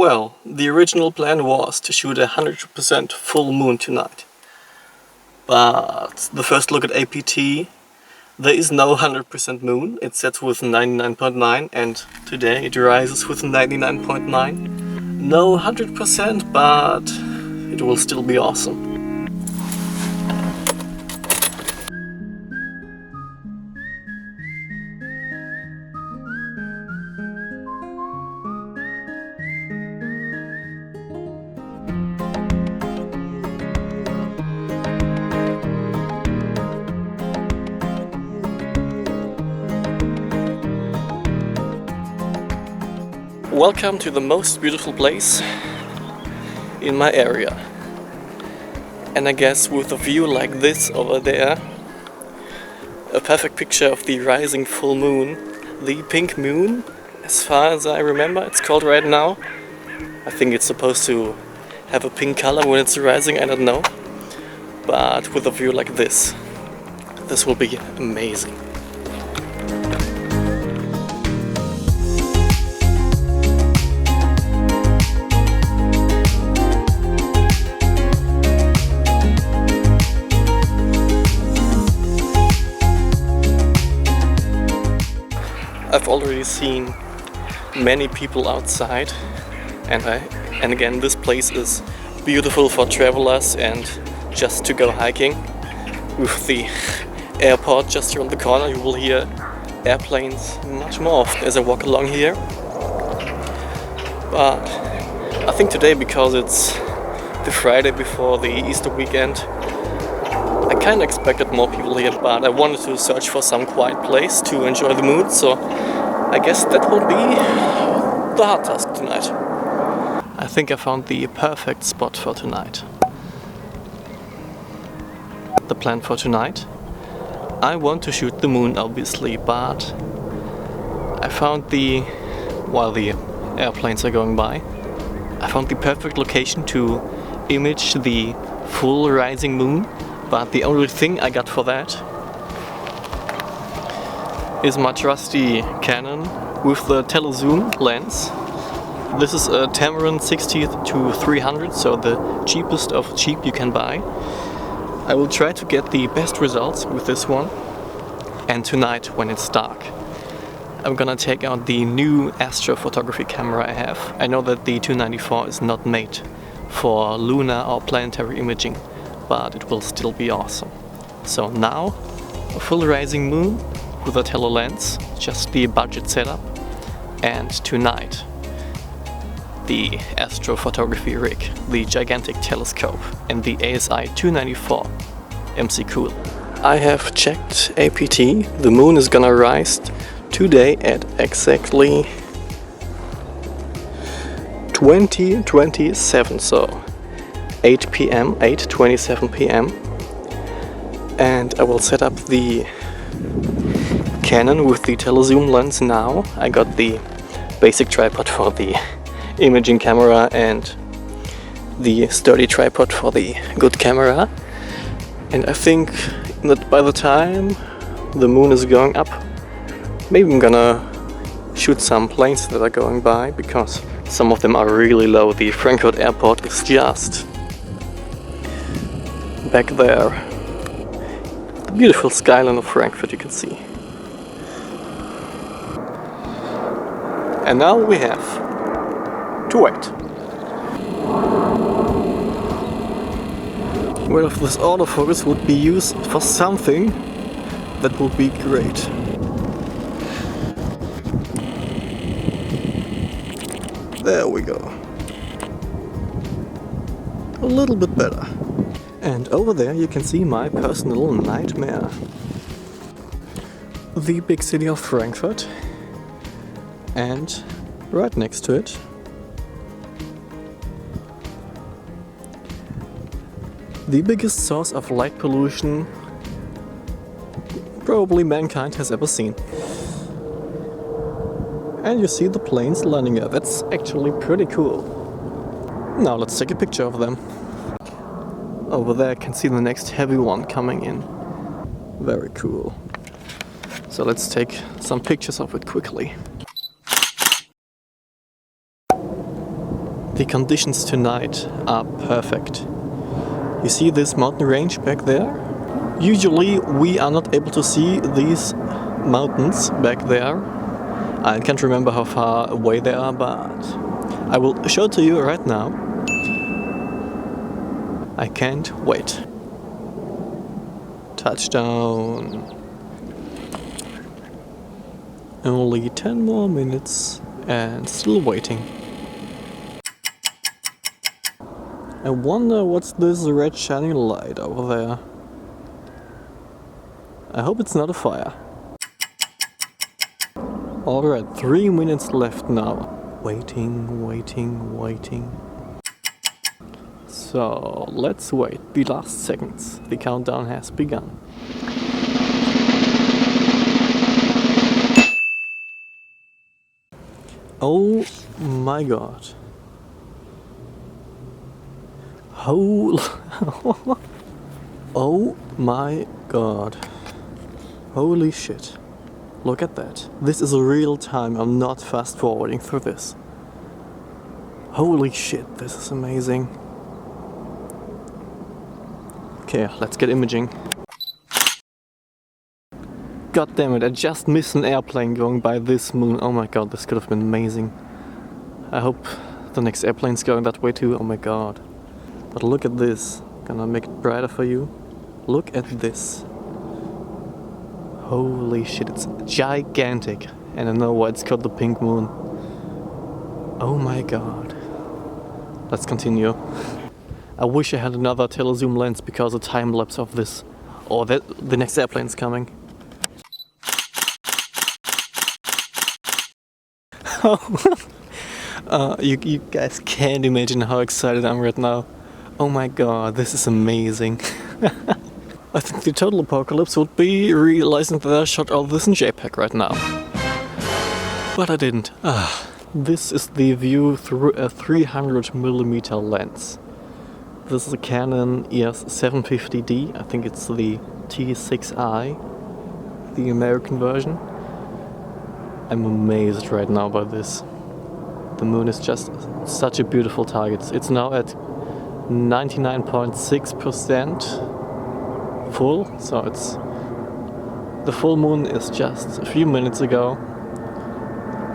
Well, the original plan was to shoot 100% full moon tonight. But the first look at APT, there is no 100% moon. It sets with 99.9 and today it rises with 99.9. No 100%, but it will still be awesome. Welcome to the most beautiful place in my area. And I guess with a view like this over there, a perfect picture of the rising full moon, the pink moon, as far as I remember it's called right now. I think it's supposed to have a pink color when it's rising, I don't know. But with a view like this will be amazing. I've already seen many people outside, and again this place is beautiful for travelers and just to go hiking. With the airport just around the corner, you will hear airplanes much more often as I walk along here. But I think today, because it's the Friday before the Easter weekend, I kind of expected more people here, but I wanted to search for some quiet place to enjoy the mood, so I guess that will be the hard task tonight. I think I found the perfect spot for tonight. The plan for tonight? I want to shoot the moon obviously, but I found while the airplanes are going by, I found the perfect location to image the full rising moon. But the only thing I got for that is my trusty Canon with the telezoom lens. This is a Tamron 60-300, so the cheapest of cheap you can buy. I will try to get the best results with this one. And tonight, when it's dark, I'm gonna take out the new astrophotography camera I have. I know that the 294 is not made for lunar or planetary imaging, but it will still be awesome. So now, a full rising moon with a tele lens, just the budget setup, and tonight, the astrophotography rig, the gigantic telescope, and the ASI 294 MC Cool. I have checked APT, the moon is gonna rise today at exactly 20:27, so 8 p.m., 8:27 p.m. and I will set up the Canon with the telezoom lens now. I got the basic tripod for the imaging camera and the sturdy tripod for the good camera, and I think that by the time the moon is going up, maybe I'm gonna shoot some planes that are going by, because some of them are really low. The Frankfurt airport is just back there. The beautiful skyline of Frankfurt you can see. And now we have to wait. Well, if this autofocus would be used for something, that would be great. There we go. A little bit better. And over there you can see my personal nightmare. The big city of Frankfurt. And right next to it, the biggest source of light pollution probably mankind has ever seen. And you see the planes landing there. That's actually pretty cool. Now let's take a picture of them. Over there I can see the next heavy one coming in. Very cool. So let's take some pictures of it quickly. the conditions tonight are perfect. You see this mountain range back there? Usually we are not able to see these mountains back there. I can't remember how far away they are, but I will show it to you right now. I can't wait. Touchdown. Only 10 more minutes and still waiting. I wonder what's this red shining light over there. I hope it's not a fire. Alright, 3 minutes left now. Waiting, waiting, waiting. So let's wait the last seconds. The countdown has begun. Oh my god. Oh my god. Holy shit. Look at that. This is real time. I'm not fast forwarding through this. Holy shit, this is amazing. Okay, let's get imaging. God damn it, I just missed an airplane going by this moon. Oh my god, this could have been amazing. I hope the next airplane's going that way too. Oh my god. But look at this. Gonna make it brighter for you. Look at this. Holy shit, it's gigantic. And I know why it's called the pink moon. Oh my god. Let's continue. I wish I had another telezoom lens because the time lapse of this. Oh, the next airplane's coming. You guys can't imagine how excited I'm right now. Oh my god, this is amazing. I think the total apocalypse would be realizing that I shot all this in JPEG right now. But I didn't. This is the view through a 300mm lens. This is a Canon EOS 750D. I think it's the T6i, the American version. I'm amazed right now by this. The moon is just such a beautiful target. It's now at 99.6% full, so it's the full moon is just a few minutes ago.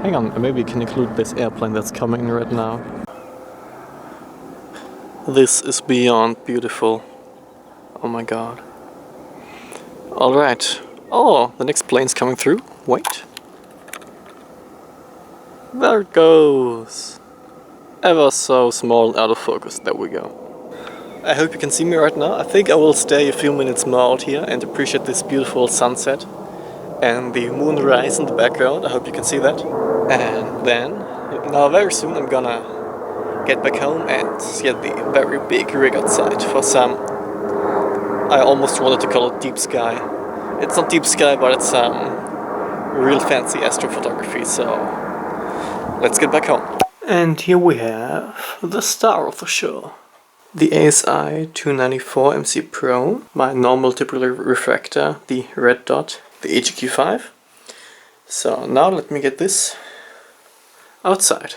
Hang on, maybe we can include this airplane that's coming right now. This is beyond beautiful. Oh my god. Alright. Oh, the next plane's coming through. Wait. There it goes. Ever so small and out of focus. There we go. I hope you can see me right now. I think I will stay a few minutes more out here and appreciate this beautiful sunset and the moonrise in the background. I hope you can see that. And then, now very soon I'm gonna get back home and get the very big rig outside for some, I almost wanted to call it deep sky. It's not deep sky, but it's real fancy astrophotography, so let's get back home. And here we have the star of the show. The ASI 294 MC Pro, my normal typical refractor, the red dot, the HQ5. So now let me get this outside.